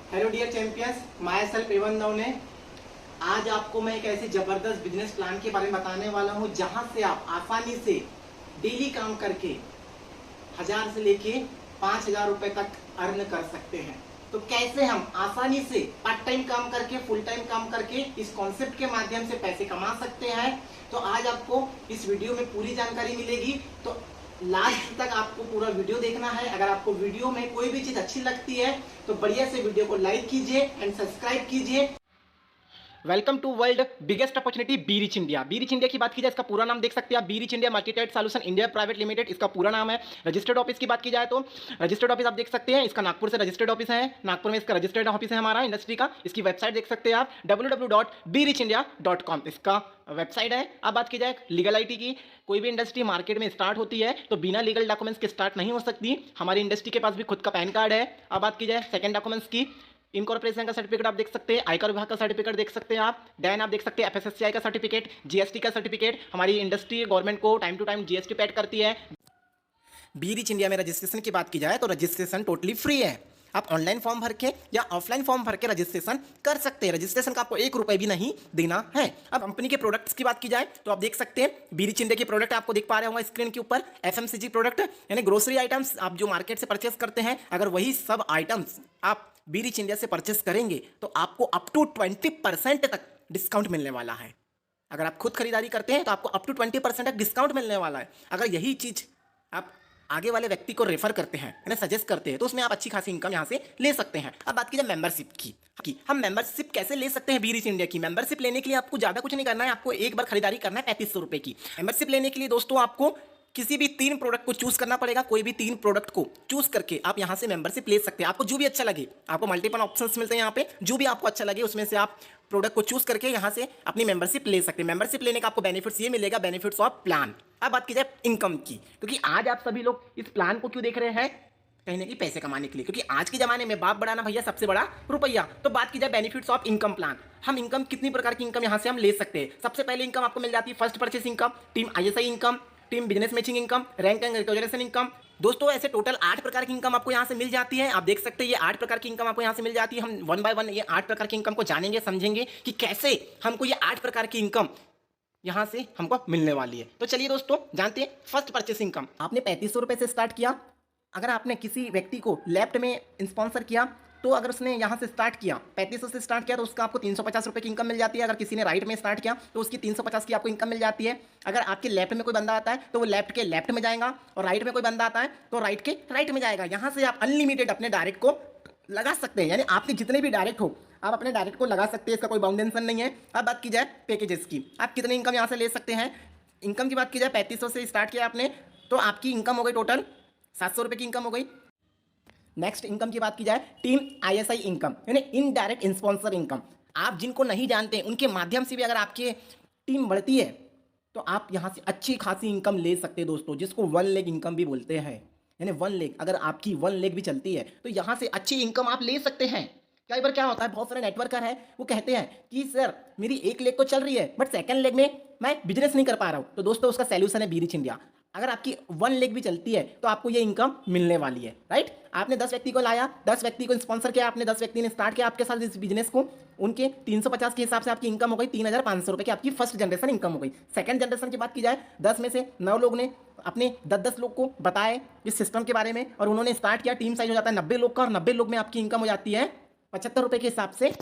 Hello dear champions, my self एवन नवने। आज आपको मैं एक ऐसी जबरदस्त बिजनेस प्लान के बारे में बताने वाला हूं जहां से आप आसानी से डेली काम करके 1000 से लेके 5000 रुपए तक अर्न कर सकते हैं। तो कैसे हम आसानी से पार्ट टाइम काम करके फुल टाइम काम करके इस कॉन्सेप्ट के माध्यम से पैसे कमा सकते हैं, तो आज आपको इस वीडियो में पूरी जानकारी मिलेगी। तो लास्ट तक आपको पूरा वीडियो देखना है। अगर आपको वीडियो में कोई भी चीज अच्छी लगती है तो बढ़िया से वीडियो को लाइक कीजिए एंड सब्सक्राइब कीजिए। Welcome to world biggest opportunity be rich India. Be rich India की बात की जाए, इसका पूरा नाम देख सकते हैं आप, B rich India Multitrade Solution India Private Limited इसका पूरा नाम है। रजिस्टर्ड ऑफिस की बात की जाए तो रजिस्टर्ड ऑफिस आप देख सकते हैं, इसका नागपुर से रजिस्टर्ड ऑफिस है। नागपुर में इसका रजिस्टर्ड ऑफिस है हमारा इंडस्ट्री का। इसकी वेबसाइट देख सकते हैं आप www.brechindia.com इसका वेबसाइट है। अब बात की जाए लीगलिटी की, कोई भी इंडस्ट्री मार्केट में स्टार्ट होती है तो बिना लीगल डॉक्यूमेंट्स के स्टार्ट नहीं हो सकती। हमारी इंडस्ट्री के पास भी खुद का पैन कार्ड है। अब बात की जाए सेकंड डॉक्यूमेंट्स की, इनकॉर्पोरेशन का सर्टिफिकेट आप देख सकते हैं, आयकर विभाग का सर्टिफिकेट देख सकते हैं आप, देन आप देख सकते हैं एफएसएससीआई का सर्टिफिकेट, जीएसटी का सर्टिफिकेट। हमारी इंडस्ट्री गवर्नमेंट को time to time GST paid करती है। बी रिच इंडिया में रजिस्ट्रेशन की बात की जाए तो रजिस्ट्रेशन टोटली फ्री है। आप ऑनलाइन फॉर्म भर के या ऑफलाइन फॉर्म भर के रजिस्ट्रेशन कर सकते हैं। रजिस्ट्रेशन का आपको 1 रुपए भी नहीं देना है। अब कंपनी के प्रोडक्ट्स की बात की जाए तो आप देख सकते हैं बी रिच इंडिया के प्रोडक्ट आपको देख पा रहे होंगे स्क्रीन के ऊपर। एफएमसीजी प्रोडक्ट यानी ग्रोसरी आइटम्स आप जो मार्केट से परचेस करते हैं, अगर वही सब आइटम्स आप बी रिच इंडिया से परचेस करेंगे तो आपको अप टू 20% तक डिस्काउंट मिलने वाला है। अगर आप खुद खरीदारी करते हैं तो आपको अप टू 20% तक डिस्काउंट मिलने वाला है। अगर यही चीज आप आगे वाले व्यक्ति को रेफर करते हैं यानी सजेस्ट करते हैं तो उसमें आप अच्छी खासी इनकम यहाँ से ले सकते हैं। अब बात की जाए मेंबरशिप की हम मेंबरशिप कैसे ले सकते हैं बी रिच इंडिया की। मेंबरशिप लेने के लिए आपको ज्यादा कुछ नहीं करना है, आपको एक बार खरीदारी करना है 3500 रुपए की। मेंबरशिप लेने के लिए दोस्तों आपको किसी भी 3 प्रोडक्ट को चूज करना पड़ेगा। कोई भी 3 प्रोडक्ट को चूज करके आप यहां से मेंबरशिप ले सकते हैं। आपको जो भी अच्छा लगे, आपको मल्टीपल ऑप्शंस मिलते हैं यहाँ पे, जो भी आपको अच्छा लगे उसमें से आप प्रोडक्ट को चूज करके यहां से अपनी मेंबरशिप ले सकते हैं। मेंबरशिप लेने का आपको बेनिफिट्स ये मिलेगा, बेनिफिट्स ऑफ प्लान। अब बात की जाए इनकम की, क्योंकि आज आप सभी लोग इस प्लान को क्यों देख रहे हैं, कहीं ना कहीं पैसे कमाने के लिए, क्योंकि आज के जमाने में बाप बढ़ाना भैया सबसे बड़ा रुपया। तो बात की जाए बेनिफिट्स ऑफ इनकम प्लान, हम इनकम कितनी प्रकार की इनकम यहां से हम ले सकते हैं। सबसे पहले इनकम आपको मिल जाती है first purchase income, team ISI income, team business matching income, rank and recognition income. दोस्तों ऐसे टोटल 8 प्रकार की इनकम आपको यहां से मिल जाती है। आप देख सकते हैं ये 8 प्रकार की इनकम आपको यहां से मिल जाती है। हम 1 बाय 1 ये 8 प्रकार की इनकम को जानेंगे, समझेंगे कि कैसे हमको ये 8 प्रकार की इनकम यहां से हमको मिलने वाली है। तो चलिए दोस्तों जानते हैं फर्स्ट परचेस इनकम। आपने 3500 रुपए से स्टार्ट किया। अगर आपने किसी व्यक्ति को लेफ्ट में स्पॉन्सर किया तो अगर उसने यहाँ से स्टार्ट किया 3500 से स्टार्ट किया तो उसका आपको 350 रुपए की इनकम मिल जाती है। अगर किसी ने राइट में स्टार्ट किया तो उसकी 350 की आपको इनकम मिल जाती है। अगर आपके लेफ्ट में कोई बंदा आता है तो वो लेफ्ट के लेफ्ट में जाएगा, और राइट में कोई बंदा आता है तो राइट के राइट में जाएगा। यहाँ से आप अनलिमिटेड अपने डायरेक्ट को लगा सकते हैं, यानी आपके जितने भी डायरेक्ट हो आप अपने डायरेक्ट को लगा सकते हैं, इसका कोई बाउंडेशन नहीं है। अब बात की जाए पैकेजेस की, आप कितनी इनकम यहाँ से ले सकते हैं। इनकम की बात की जाए 3500 से स्टार्ट किया आपने तो आपकी इनकम हो गई टोटल 700 रुपये की इनकम हो गई। नेक्स्ट इनकम की बात की जाए टीम आईएसआई इनकम यानी इनडायरेक्ट स्पॉन्सर इनकम। आप जिनको नहीं जानते उनके माध्यम से भी अगर आपकी टीम बढ़ती है तो आप यहाँ से अच्छी खासी इनकम ले सकते हैं दोस्तों, जिसको 1 लेग इनकम भी बोलते हैं। यानी 1 लेग, अगर आपकी 1 लेग भी चलती है तो यहाँ से अच्छी इनकम आप ले सकते हैं। कई बार क्या होता है, बहुत सारे नेटवर्कर है वो कहते हैं कि सर मेरी 1 लेग तो चल रही है बट सेकंड लेग में मैं बिजनेस नहीं कर पा रहा हूँ। तो दोस्तों उसका सैल्यूशन है बी रिच इंडिया। अगर आपकी 1 लेग भी चलती है तो आपको ये इनकम मिलने वाली है। राइट, आपने 10 व्यक्ति को लाया, 10 व्यक्ति को स्पॉन्सर किया आपने, 10 व्यक्ति ने स्टार्ट किया आपके साथ इस बिजनेस को, उनके 350 के हिसाब से आपकी इनकम हो गई 3500 रुपए की आपकी फर्स्ट जनरेशन इनकम हो गई। सेकंड जनरेशन की बात की जाए 10 में से 9 लोग ने अपने 10-10 लोग को बताए इस सिस्टम के बारे में और उन्होंने स्टार्ट किया। टीम साइज हो जाता है 90 लोग का, और 90 लोग में आपकी इनकम हो जाती है 75 रुपए के हिसाब से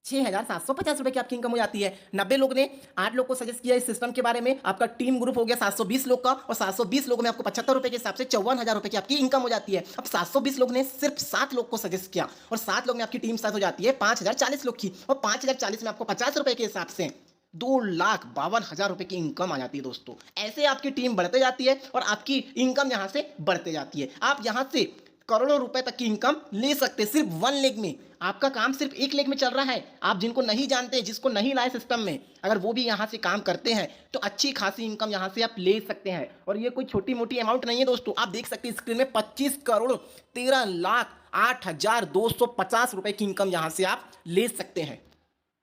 6750 रुपए की आपकी इनकम हो जाती है। 90 लोग ने 8 लोग को सजेस्ट किया इस सिस्टम के बारे में, आपका टीम ग्रुप हो गया 720 लोग का, और 720 लोगों में आपको 75 रुपए के हिसाब से 54,000 रुपए की आपकी इनकम हो जाती है। अब 720 लोग ने सिर्फ 7 लोग को सजेस्ट किया और 7 लोग में आपकी टीम साथ हो जाती है 5040 लोग की, और 5040 में आपको 50 रुपए के हिसाब से 2,52,000 रुपए की इनकम आ जाती है दोस्तों। ऐसे आपकी टीम बढ़ते जाती है और आपकी इनकम यहां से बढ़ते जाती है। आप यहां से करोड़ों रुपए तक की इनकम ले सकते हैं सिर्फ 1 लेग में। आपका काम सिर्फ 1 लेग में चल रहा है। आप जिनको नहीं जानते, जिसको नहीं लाए सिस्टम में, अगर वो भी यहाँ से काम करते हैं तो अच्छी खासी इनकम यहाँ से आप ले सकते हैं। और ये कोई छोटी मोटी अमाउंट नहीं है दोस्तों। आप देख सकते हैं स्क्रीन में 25 करोड़ 13,08,250 रुपए की इनकम यहाँ से आप ले सकते हैं।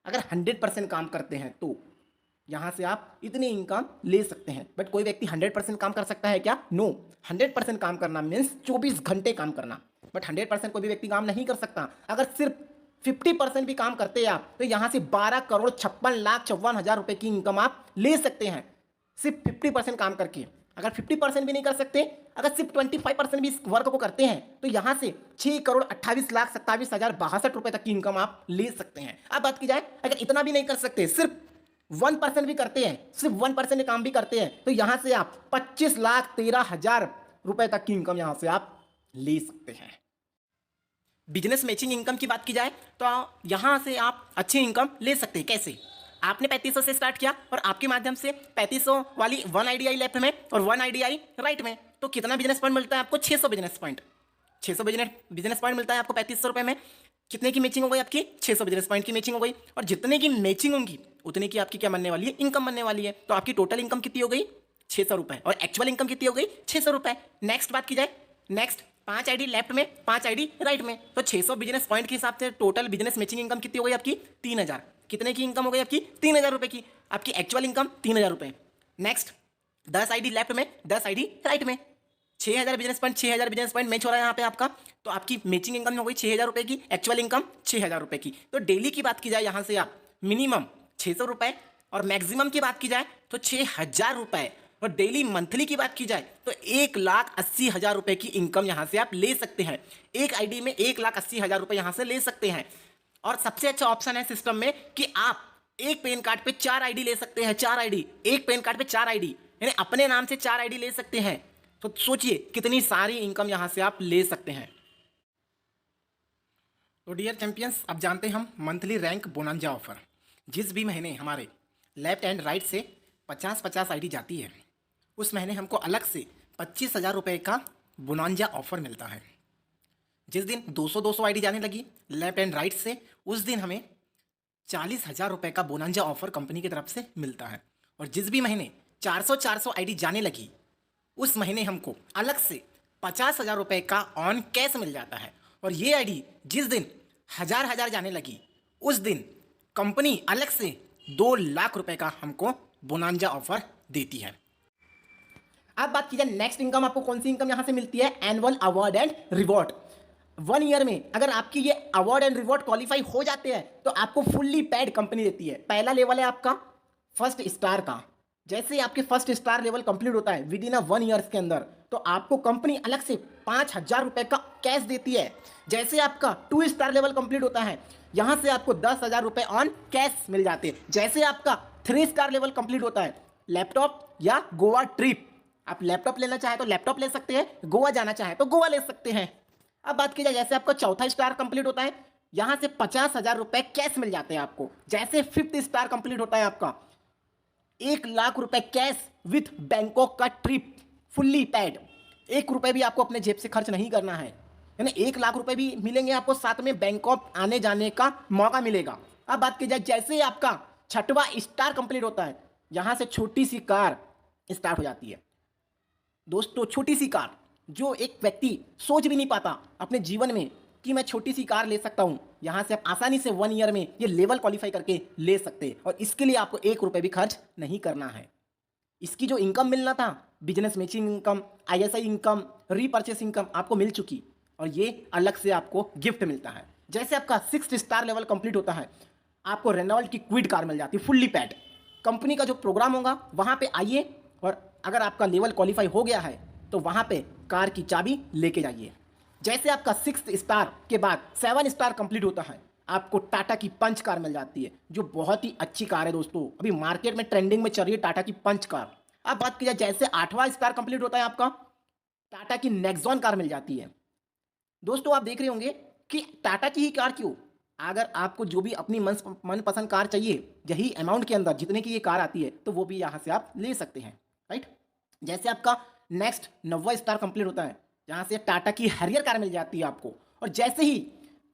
अगर 100% काम करते हैं तो यहां से आप इतनी इनकम ले सकते हैं। बट कोई व्यक्ति 100% काम कर सकता है क्या? नो। 100% काम करना मीन्स 24 घंटे काम करना। बट 100% कोई भी व्यक्ति काम नहीं कर सकता। अगर सिर्फ 50% भी काम करते हैं आप, तो यहाँ से 12,56,54,000 रुपए की इनकम आप ले सकते हैं सिर्फ 50% काम करके। अगर 50% भी नहीं कर सकते, अगर सिर्फ 25% भी इस वर्क को करते हैं, तो यहाँ से 6,28,27,062 रुपए तक की इनकम आप ले सकते हैं। अब बात की जाए, अगर इतना भी नहीं कर सकते, सिर्फ 1% भी करते हैं, सिर्फ 1% काम भी करते हैं, तो यहाँ से आप 25,13,000 रुपए तक की इनकम यहाँ से आप ले सकते हैं। बिजनेस मैचिंग इनकम की बात की जाए तो यहाँ से आप अच्छी इनकम ले सकते हैं। कैसे? आपने 3500 से स्टार्ट किया और आपके माध्यम से 3500 वाली 1 आईडी आई लेफ्ट में और 1 आईडी आई राइट में, तो कितना बिजनेस पॉइंट मिलता है आपको? 600 बिजनेस पॉइंट। 600 बिजनेस पॉइंट मिलता है आपको 3500 रुपये में। कितने की मैचिंग हो गई आपकी? 600 बिजनेस पॉइंट की मैचिंग हो गई। और जितने की मैचिंग होंगी उतने की आपकी क्या बनने वाली है? इनकम बनने वाली है। तो आपकी टोटल इनकम कितनी हो गई? 600 रुपये। और एक्चुअल इनकम कितनी हो गई? 600 रुपये। नेक्स्ट बात की जाए, नेक्स्ट 5 आईडी लेफ्ट में, 5 आईडी राइट में, तो 600 बिजनेस पॉइंट के हिसाब से टोटल बिजनेस मैचिंग इनकम कितनी हो गई आपकी? 3000। कितने की इनकम हो गई आपकी? 3000 रुपये की। आपकी एक्चुअल इनकम 3000 रुपये। नेक्स्ट 10 आईडी लेफ्ट में, 10 आईडी राइट में, 6000 business point, 6000 business point match हो रहा है यहाँ पे आपका। तो आपकी मैचिंग इनकम हो गई 6000 रुपये की, एक्चुअल इनकम 6000 रुपये की। तो डेली की बात की जाए यहाँ से आप मिनिमम 600 रुपये और मैक्सिमम की बात की जाए तो 6000 रुपये, और डेली मंथली की बात की जाए तो 1,80,000 रुपये की इनकम यहाँ से आप ले सकते हैं। एक आईडी में 1,80,000 रुपये यहाँ से ले सकते हैं। और सबसे अच्छा ऑप्शन है सिस्टम में कि आप एक पैन कार्ड पे 4 आईडी ले सकते हैं। 4 आईडी, एक पैन कार्ड पे 4 आईडी, यानी अपने नाम से 4 आईडी ले सकते हैं। तो सोचिए कितनी सारी इनकम यहाँ से आप ले सकते हैं। तो डियर चैंपियंस, अब जानते हैं हम मंथली रैंक बोनांजा ऑफर। जिस भी महीने हमारे लेफ्ट एंड राइट से 50-50 आईडी जाती है, उस महीने हमको अलग से 25,000 रुपये का बोनांजा ऑफर मिलता है। जिस दिन 200-200 आईडी जाने लगी लेफ्ट एंड राइट से, उस दिन हमें 40,000 रुपये का बोनांजा ऑफर कंपनी की तरफ से मिलता है। और जिस भी महीने 400-400 आईडी जाने लगी, उस महीने हमको अलग से 50,000 रुपये का ऑन कैश मिल जाता है। और ये आईडी जिस दिन 1000 जाने लगी, उस दिन कंपनी अलग से 2 लाख रुपए का हमको बोनांजा ऑफर देती है। अब बात की जाए नेक्स्ट इनकम, आपको कौन सी इनकम यहां से मिलती है? Annual award and reward. 1 year में अगर आपकी ये अवार्ड एंड रिवॉर्ड क्वालिफाई हो जाते हैं तो आपको फुल्ली पेड कंपनी देती है। पहला लेवल है आपका फर्स्ट स्टार का। जैसे ही आपके फर्स्ट स्टार लेवल कंप्लीट होता है विद इन 1 ईयर्स के अंदर, तो आपको कंपनी अलग से 5,000 रुपये का कैश देती है। जैसे आपका 2 स्टार लेवल कंप्लीट होता है, यहाँ से आपको 10,000 रुपये ऑन कैश मिल जाते हैं। जैसे आपका 3 स्टार लेवल कंप्लीट होता है, लैपटॉप या गोवा ट्रिप, आप लैपटॉप लेना चाहे तो लैपटॉप ले सकते हैं, गोवा जाना चाहे तो गोवा ले सकते हैं। अब बात की जाए, जैसे आपका 4था स्टार कंप्लीट होता है, यहाँ से 50,000 रुपये कैश मिल जाते हैं आपको। जैसे 5th स्टार कंप्लीट होता है आपका, 1 लाख रुपए कैश विथ बैंकॉक का ट्रिप फुल्ली पैड। 1 रुपए भी आपको अपने जेब से खर्च नहीं करना है, यानी 1 लाख रुपए भी मिलेंगे आपको, साथ में बैंकॉक आने जाने का मौका मिलेगा। अब बात की जाए, जैसे ही आपका 6वां स्टार कंप्लीट होता है, यहाँ से छोटी सी कार स्टार्ट हो जाती है। दोस्तों, छोटी सी कार जो एक व्यक्ति सोच भी नहीं पाता अपने जीवन में कि मैं छोटी सी कार ले सकता हूँ, यहाँ से आप आसानी से 1 ईयर में ये लेवल क्वालिफाई करके ले सकते हैं। और इसके लिए आपको 1 रुपये भी खर्च नहीं करना है। इसकी जो इनकम मिलना था, business matching income, ISI income, repurchase income, आपको मिल चुकी, और ये अलग से आपको गिफ्ट मिलता है। जैसे आपका 6th स्टार लेवल कंप्लीट होता है, आपको रेनॉल्ट की क्विड कार मिल जाती है फुल्ली पैड। कंपनी का जो प्रोग्राम होगा वहाँ पे आइए, और अगर आपका लेवल क्वालिफाई हो गया है तो वहाँ पे कार की चाबी लेके जाइए। जैसे आपका 6th स्टार के बाद 7 स्टार कंप्लीट होता है, आपको टाटा की पंच कार मिल जाती है, जो बहुत ही अच्छी कार है दोस्तों, अभी मार्केट में ट्रेंडिंग में चल रही है टाटा की पंच कार। अब बात की जाए, जैसे 8वां स्टार कंप्लीट होता है आपका, टाटा की नेक्सॉन कार मिल जाती है। दोस्तों, आप देख रहे होंगे कि टाटा की ही कार क्यों, अगर आपको जो भी अपनी मनपसंद कार चाहिए, यही अमाउंट के अंदर जितने की ये कार आती है, तो वो भी यहाँ से आप ले सकते हैं, राइट। जैसे आपका नेक्स्ट 9वां स्टार कंप्लीट होता है, जहाँ से टाटा की हैरियर कार मिल जाती है आपको। और जैसे ही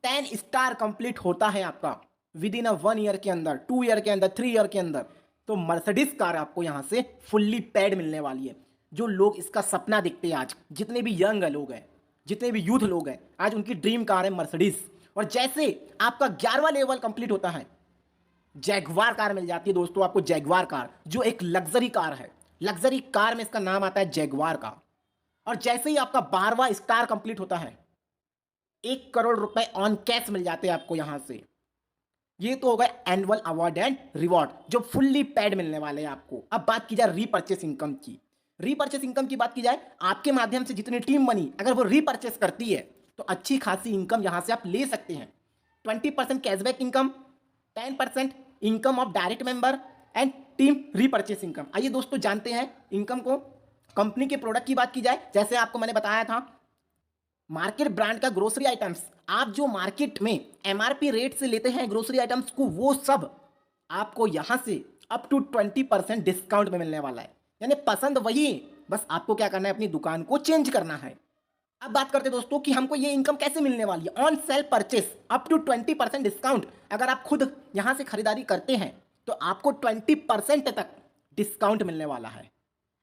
10 स्टार कंप्लीट होता है आपका विद इन 1 ईयर के अंदर, 2 ईयर के अंदर, 3 ईयर के अंदर, तो मर्सिडीज कार आपको यहाँ से फुल्ली पैड मिलने वाली है। जो लोग इसका सपना देखते हैं आज, जितने भी यंग लोग हैं, जितने भी यूथ लोग हैं, आज उनकी ड्रीम कार है मर्सिडीज। और जैसे आपका 11वां लेवल कंप्लीट होता है, जैगवार कार मिल जाती है दोस्तों आपको। जैगवार कार जो एक लग्जरी कार है, लग्जरी कार में इसका नाम आता है जैगवार का। और जैसे ही आपका 12वां स्टार कंप्लीट होता है, 1 करोड़ रुपए ऑन कैश मिल जाते हैं आपको यहां से। ये तो होगा एनुअल अवार्ड एंड रिवॉर्ड जो फुल्ली पेड मिलने वाले हैं आपको। अब बात की जाए रीपर्चेस इनकम की। रीपर्चेस इनकम की बात की जाए, आपके माध्यम से जितनी टीम बनी अगर वो रीपर्चेस करती है तो अच्छी खासी इनकम यहां से आप ले सकते हैं। 20% cashback income, 10% income of direct member and team repurchase income. आइए दोस्तों जानते हैं इनकम को। कंपनी के प्रोडक्ट की बात की जाए, जैसे आपको मैंने बताया था मार्केट ब्रांड का ग्रोसरी आइटम्स, आप जो मार्केट में एमआरपी रेट से लेते हैं ग्रोसरी आइटम्स को, वो सब आपको यहां से अप टू 20% डिस्काउंट में मिलने वाला है। यानी पसंद वही, बस आपको क्या करना है, अपनी दुकान को चेंज करना है। अब बात करते हैं दोस्तों कि हमको ये इनकम कैसे मिलने वाली है। On sale purchase up to 20% discount. अगर आप खुद यहां से खरीदारी करते हैं तो आपको 20% तक डिस्काउंट मिलने वाला है।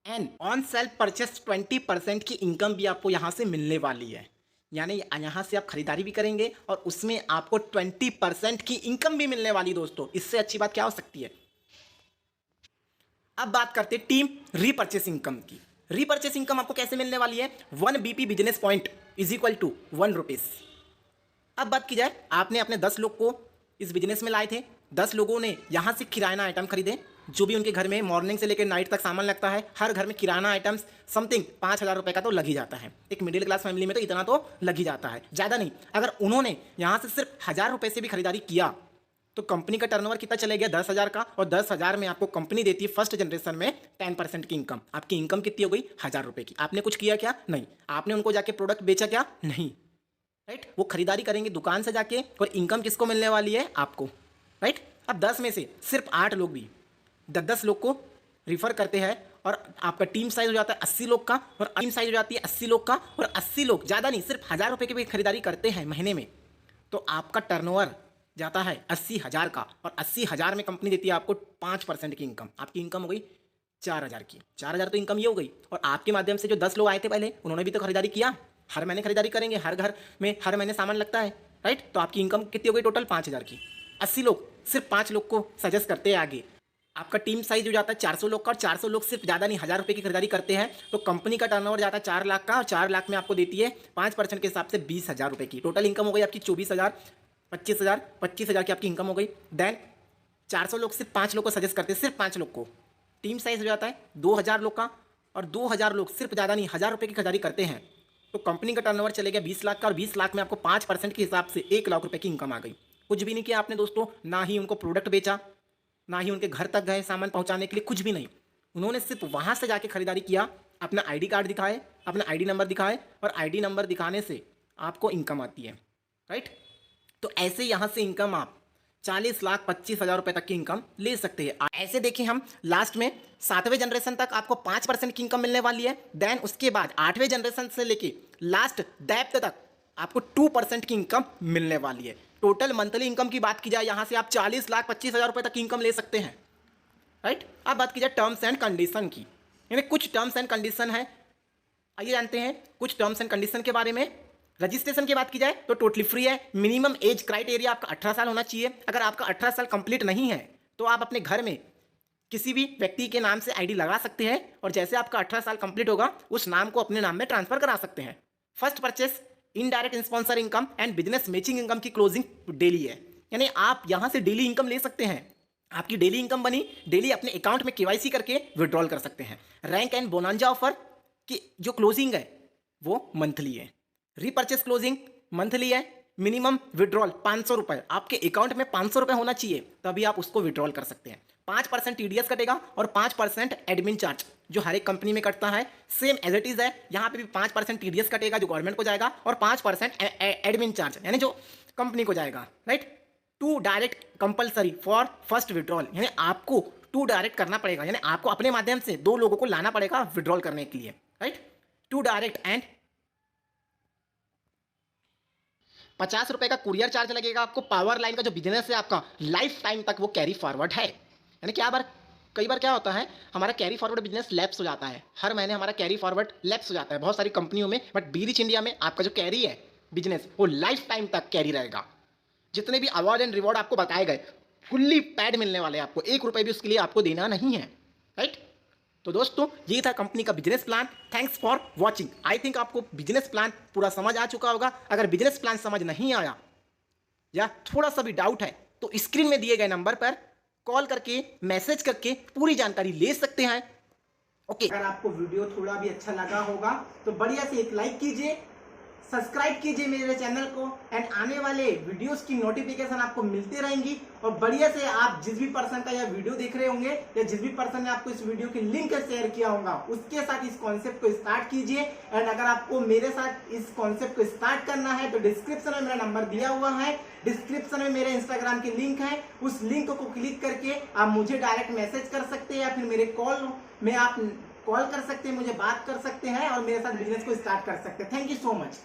एंड ऑन सेल परचेस 20% की इनकम भी आपको यहां से मिलने वाली है। यानी यहाँ से आप खरीदारी भी करेंगे और उसमें आपको 20% की इनकम भी मिलने वाली। दोस्तों इससे अच्छी बात क्या हो सकती है। अब बात करते हैं टीम रीपर्चेस इनकम की। रीपर्चेस इनकम आपको कैसे मिलने वाली है। 1 BP business point is equal to 1 rupees. अब बात की जाए, आपने अपने 10 लोग को इस बिजनेस में लाए थे, 10 लोगों ने यहां से किराना आइटम खरीदे, जो भी उनके घर में मॉर्निंग से लेकर नाइट तक सामान लगता है, हर घर में किराना आइटम्स समथिंग 5,000 रुपये का तो लग ही जाता है। एक मिडिल क्लास फैमिली में तो इतना तो लग ही जाता है, ज़्यादा नहीं। अगर उन्होंने यहाँ से सिर्फ 1,000 रुपये से भी खरीदारी किया तो कंपनी का टर्नओवर कितना चले गया, 10,000 का। और 10,000 में आपको कंपनी देती है फर्स्ट जनरेशन में 10% की इनकम। आपकी इनकम कितनी हो गई, 1,000 रुपये की। आपने कुछ किया क्या, नहीं। आपने उनको जाके प्रोडक्ट बेचा क्या, नहीं। राइट, वो खरीदारी करेंगे दुकान से जाके और इनकम किसको मिलने वाली है, आपको। राइट, अब 10 में से सिर्फ 8 लोग भी 10-10 लोग को रिफर करते हैं और आपका टीम साइज हो जाता है 80 लोग का, और टीम साइज हो जाती है 80 लोग का, और 80 लोग ज़्यादा नहीं, सिर्फ 1,000 रुपये की भी खरीदारी करते हैं महीने में, तो आपका टर्नओवर जाता है 80,000 का। और 80,000 में कंपनी देती है आपको 5% की इनकम। आपकी इनकम हो गई 4,000 की। 4,000 तो इनकम ये हो गई। और आपके माध्यम से जो 10 लोग आए थे पहले, उन्होंने भी तो खरीदारी किया। हर महीने खरीदारी करेंगे, हर घर में हर महीने सामान लगता है। राइट, तो आपकी इनकम कितनी हो गई टोटल, 5,000 की। 80 लोग सिर्फ 5 लोग को सजेस्ट करते हैं आगे, आपका टीम साइज हो जाता है 400 लोग का। और 400 लोग सिर्फ ज़्यादा नहीं 1,000 रुपये की खरीदारी करते हैं, तो कंपनी का टर्नओवर जाता है 4 लाख का। और 4 लाख में आपको देती है 5% के हिसाब से 20,000 रुपये की। टोटल इनकम हो गई आपकी 24,000, 25,000 की आपकी इनकम हो गई। देन 400 लोग सिर्फ 5 लोग को सजेस्ट करते हैं, सिर्फ 5 लोग को। टीम साइज हो जाता है 2,000 लोग का, और 2,000 लोग सिर्फ ज़्यादा नहीं 1,000 रुपये की खरीदारी करते हैं, तो कंपनी का टर्नओवर चले गया 20 लाख का। और 20 लाख में आपको 5% के हिसाब से 1 लाख रुपये की इनकम आ गई। कुछ भी नहीं किया आपने दोस्तों, ना ही उनको प्रोडक्ट बेचा, ना ही उनके घर तक गए सामान पहुंचाने के लिए, कुछ भी नहीं। उन्होंने सिर्फ वहां से जाके खरीदारी किया, अपना आईडी कार्ड दिखाए, अपना आईडी नंबर दिखाए, और आईडी नंबर दिखाने से आपको इनकम आती है। राइट, तो ऐसे यहां से इनकम आप 40,25,000 रुपए तक की इनकम ले सकते हैं। ऐसे देखिए, हम लास्ट में 7वें जनरेशन तक आपको 5% की इनकम मिलने वाली है। देन उसके बाद 8वें जनरेशन से लेके लास्ट डेप्थ तक आपको 2% की इनकम मिलने वाली है। टोटल मंथली इनकम की बात की जाए, यहां से आप 40,25,000 रुपए तक की इनकम ले सकते हैं। राइट, अब बात की जाए टर्म्स एंड कंडीशन की, यानी कुछ टर्म्स एंड कंडीशन है। आइए जानते हैं कुछ टर्म्स एंड कंडीशन के बारे में। रजिस्ट्रेशन की बात की जाए तो टोटली फ्री है। मिनिमम एज क्राइटेरिया आपका 18 साल होना चाहिए। अगर आपका 18 साल कंप्लीट नहीं है तो आप अपने घर में किसी भी व्यक्ति के नाम से आईडी लगा सकते हैं, और जैसे आपका 18 साल कंप्लीट होगा उस नाम को अपने नाम में ट्रांसफर करा सकते हैं। First purchase, indirect sponsor income and business matching income की क्लोजिंग डेली है, यानी आप यहां से डेली इनकम ले सकते हैं। आपकी डेली इनकम बनी, डेली अपने अकाउंट में केवाईसी करके विड्रॉल कर सकते हैं। रैंक एंड बोनांजा ऑफर की जो क्लोजिंग है वो मंथली है। रीपर्चेस क्लोजिंग मंथली है। मिनिमम विड्रॉल 500 रुपए, आपके अकाउंट में 500 रुपए होना चाहिए, तभी आप उसको विड्रॉल कर सकते हैं। 5% टीडीएस कटेगा और 5% एडमिन चार्ज जो हर एक कंपनी में कटता है, सेम एज इट इज है। यहाँ पे भी 5% टीडीएस कटेगा जो गवर्नमेंट को जाएगा, और 5% एडमिन चार्ज यानी जो कंपनी को जाएगा। Right, 2 direct compulsory for first withdrawal, यानी आपको 2 डायरेक्ट करना पड़ेगा, यानी आपको अपने माध्यम से 2 लोगों को लाना पड़ेगा विड्रॉल करने के लिए। राइट, 2 डायरेक्ट एंड 50 रुपए का कुरियर चार्ज लगेगा आपको। पावर लाइन का जो बिजनेस है आपका लाइफ टाइम तक वो कैरी फॉरवर्ड है, यानी कई बार क्या होता है, हमारा कैरी फॉरवर्ड बिजनेस लैप्स हो जाता है, हर महीने हमारा कैरी फॉरवर्ड लैप्स हो जाता है बहुत सारी कंपनियों में। बट बी रिच इंडिया में आपका जो कैरी है बिजनेस वो लाइफ टाइम तक कैरी रहेगा। जितने भी अवार्ड एंड रिवॉर्ड आपको बताए गए फुल्ली पैड मिलने वाले हैं आपको, 1 रुपए भी उसके लिए आपको देना नहीं है। राइट, तो दोस्तों ये था कंपनी का business plan. Thanks for watching. I think आपको बिजनेस प्लान पूरा समझ आ चुका होगा। अगर बिजनेस प्लान समझ नहीं आया या थोड़ा सा भी डाउट है तो स्क्रीन में दिए गए नंबर पर कॉल करके मैसेज करके पूरी जानकारी ले सकते हैं। ओके, अगर आपको वीडियो थोड़ा भी अच्छा लगा होगा तो बढ़िया से एक लाइक कीजिए, सब्सक्राइब कीजिए मेरे चैनल को, एंड आने वाले वीडियोस की नोटिफिकेशन आपको मिलती रहेंगी। और बढ़िया से आप जिस भी पर्सन का यह वीडियो देख रहे होंगे या जिस भी पर्सन ने आपको इस वीडियो की लिंक शेयर किया होगा उसके साथ इस कॉन्सेप्ट को स्टार्ट कीजिए। एंड अगर आपको मेरे साथ इस कॉन्सेप्ट को स्टार्ट करना है तो डिस्क्रिप्शन में मेरा नंबर दिया हुआ है, डिस्क्रिप्शन में मेरे इंस्टाग्राम की लिंक है, उस लिंक को क्लिक करके आप मुझे डायरेक्ट मैसेज कर सकते हैं या फिर मेरे कॉल में आप कॉल कर सकते हैं, मुझे बात कर सकते हैं और मेरे साथ बिजनेस को स्टार्ट कर सकते हैं। Thank you so much.